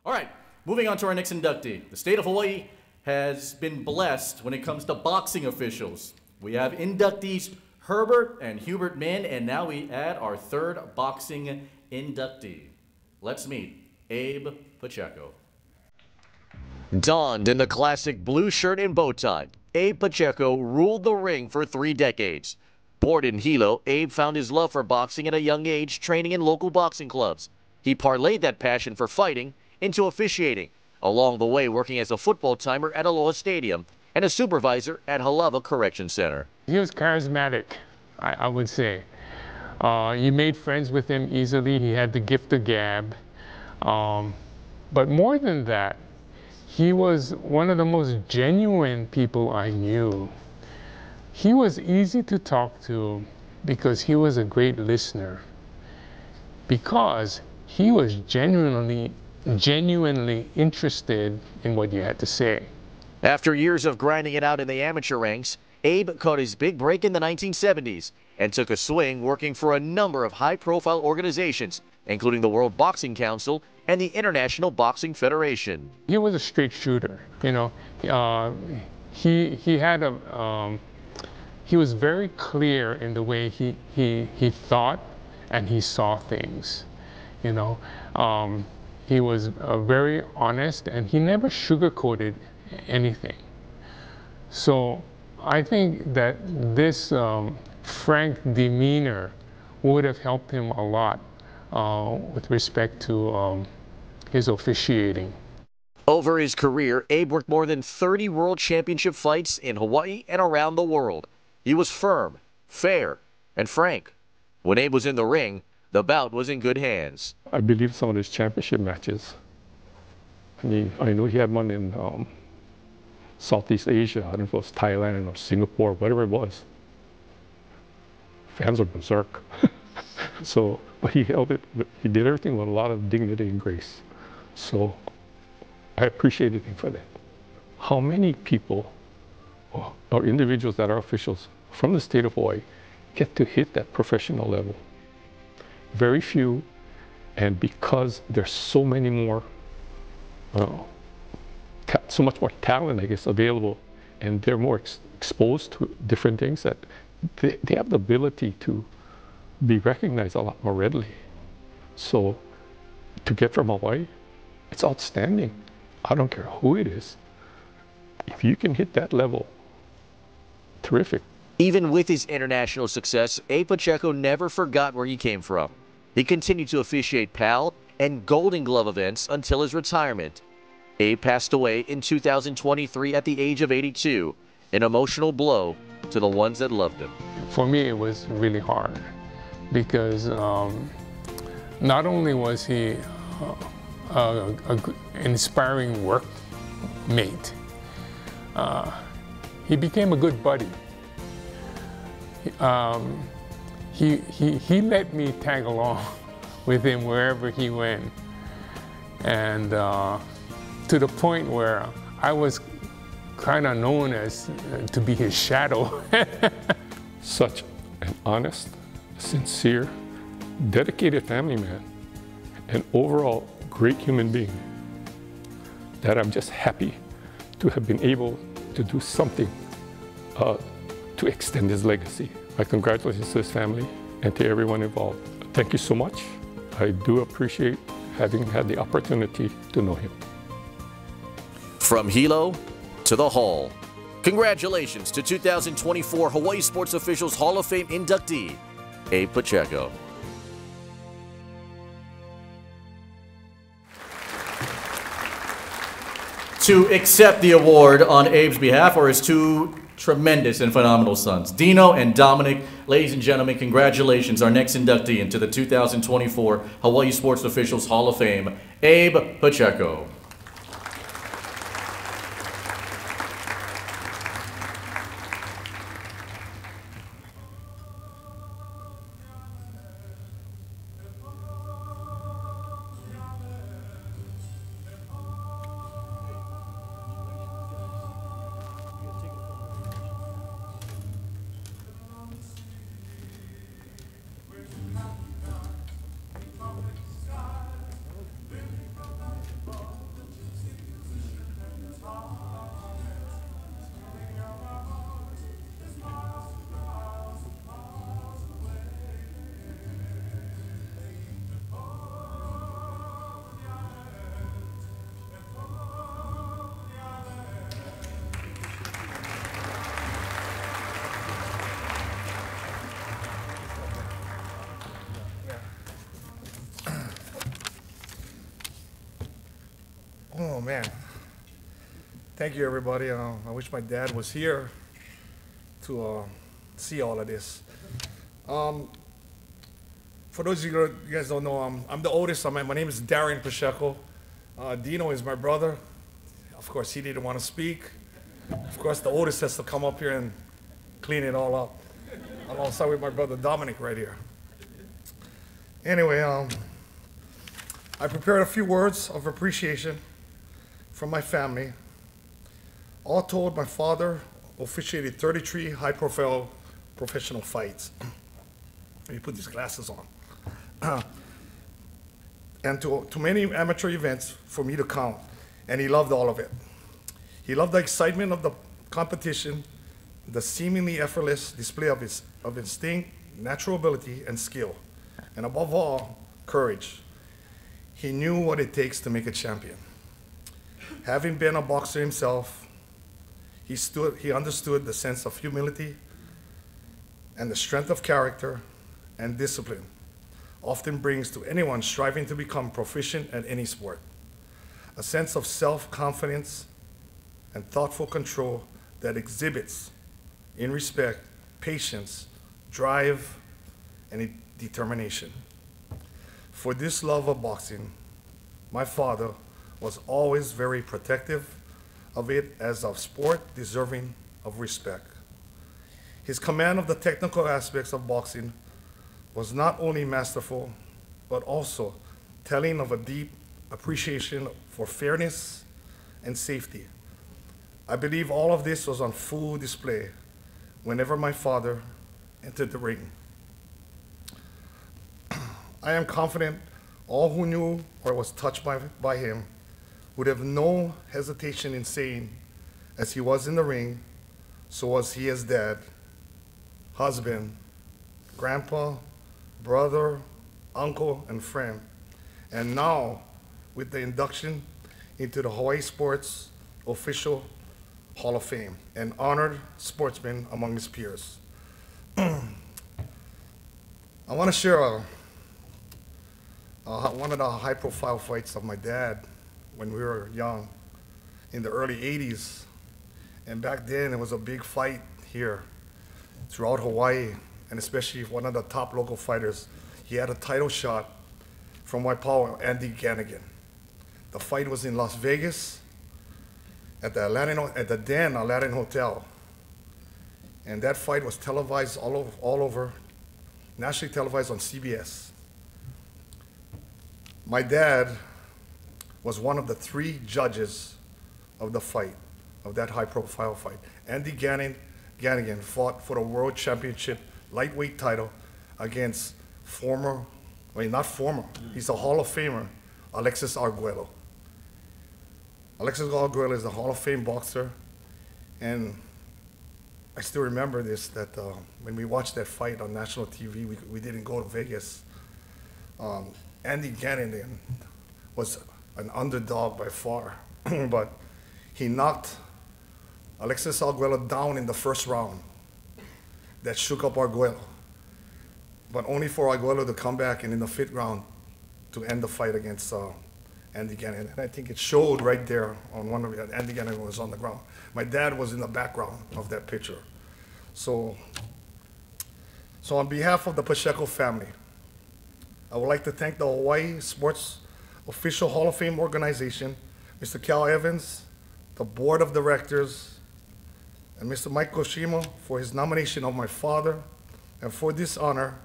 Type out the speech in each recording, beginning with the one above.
All right, moving on to our next inductee. The state of Hawaii has been blessed when it comes to boxing officials. We have inductees Herbert and Hubert Min, and now we add our third boxing inductee. Let's meet Abe Pacheco. Donned in the classic blue shirt and bow tie, Abe Pacheco ruled the ring for 3 decades. Born in Hilo, Abe found his love for boxing at a young age, training in local boxing clubs. He parlayed that passion for fighting into officiating, along the way working as a football timer at Aloha Stadium and a supervisor at Halawa Correction Center. He was charismatic, I would say. You made friends with him easily. He had the gift of gab. But more than that, he was one of the most genuine people I knew. He was easy to talk to because he was a great listener. Because he was genuinely interested in what you had to say. After years of grinding it out in the amateur ranks, Abe caught his big break in the 1970s and took a swing working for a number of high-profile organizations, including the World Boxing Council and the International Boxing Federation. He was a straight shooter, you know. He was very clear in the way he thought and he saw things, you know. He was very honest, and he never sugarcoated anything. So I think that this frank demeanor would have helped him a lot with respect to his officiating. Over his career, Abe worked more than 30 world championship fights in Hawaii and around the world. He was firm, fair, and frank. When Abe was in the ring, the bout was in good hands. I believe some of his championship matches. I know he had one in Southeast Asia. I don't know if it was Thailand or Singapore, whatever it was. Fans were berserk. But he held it. He did everything with a lot of dignity and grace. So I appreciated him for that. How many people or individuals that are officials from the state of Hawaii get to hit that professional level? Very few, and because there's so many more, so much more talent, I guess, available, and they're more exposed to different things, that they have the ability to be recognized a lot more readily. So to get from Hawaii, it's outstanding. I don't care who it is. If you can hit that level, terrific. Even with his international success, Abe Pacheco never forgot where he came from. He continued to officiate PAL and Golden Glove events until his retirement. Abe passed away in 2023 at the age of 82, an emotional blow to the ones that loved him. For me, it was really hard because not only was he an inspiring workmate, he became a good buddy. He let me tag along with him wherever he went, and to the point where I was kind of known as to be his shadow. Such an honest, sincere, dedicated family man, an overall great human being, that I'm just happy to have been able to do something to extend his legacy. My congratulations to his family and to everyone involved. Thank you so much. I do appreciate having had the opportunity to know him. From Hilo to the Hall. Congratulations to 2024 Hawaii Sports Officials Hall of Fame inductee, Abe Pacheco. To accept the award on Abe's behalf are his two tremendous and phenomenal sons, Dino and Dominic. Ladies and gentlemen, congratulations, our next inductee into the 2024 Hawaii Sports Officials Hall of Fame, Abe Pacheco. Oh, man. Thank you, everybody. I wish my dad was here to see all of this. For those of you guys don't know, I'm the oldest. My name is Darren Pacheco. Dino is my brother. Of course, he didn't want to speak. Of course, the oldest has to come up here and clean it all up. Alongside with my brother Dominic right here. Anyway, I prepared a few words of appreciation from my family. All told, my father officiated 33 high-profile professional fights. Let me put these glasses on. And to many amateur events for me to count, and he loved all of it. He loved the excitement of the competition, the seemingly effortless display of instinct, natural ability, and skill, and above all, courage. He knew what it takes to make a champion. Having been a boxer himself, he understood the sense of humility and the strength of character and discipline often brings to anyone striving to become proficient at any sport. A sense of self-confidence and thoughtful control that exhibits, in respect, patience, drive, and determination. For this love of boxing, my father was always very protective of it as a sport deserving of respect. His command of the technical aspects of boxing was not only masterful, but also telling of a deep appreciation for fairness and safety. I believe all of this was on full display whenever my father entered the ring. I am confident all who knew or was touched by him would have no hesitation in saying, as he was in the ring, so was he as dad, husband, grandpa, brother, uncle, and friend. And now, with the induction into the Hawaii Sports Official Hall of Fame, an honored sportsman among his peers. I want to share one of the high-profile fights of my dad when we were young in the early 80s. And back then, it was a big fight here throughout Hawaii, and especially one of the top local fighters. He had a title shot from my pal, Andy Gannigan. The fight was in Las Vegas at the Den Aladdin Hotel. And that fight was televised all over, nationally televised on CBS. My dad was one of the 3 judges of the fight, of that high-profile fight. Andy Gannigan fought for the World Championship lightweight title against he's a Hall of Famer, Alexis Arguello. Alexis Arguello is a Hall of Fame boxer, and I still remember this, that when we watched that fight on national TV, we didn't go to Vegas. Andy Gannigan was an underdog by far, but he knocked Alexis Arguello down in the first round. That shook up Arguello, but only for Arguello to come back and in the 5th round to end the fight against Andy Gannigan. And I think it showed right there on one of it. Andy Gannigan was on the ground. My dad was in the background of that picture. So on behalf of the Pacheco family, I would like to thank the Hawaii Sports Official Hall of Fame organization, Mr. Cal Evans, the board of directors, and Mr. Mike Koshima for his nomination of my father and for this honor.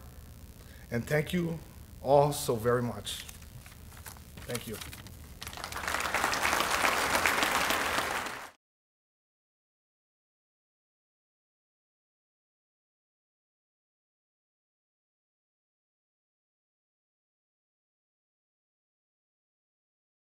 And thank you all so very much. Thank you.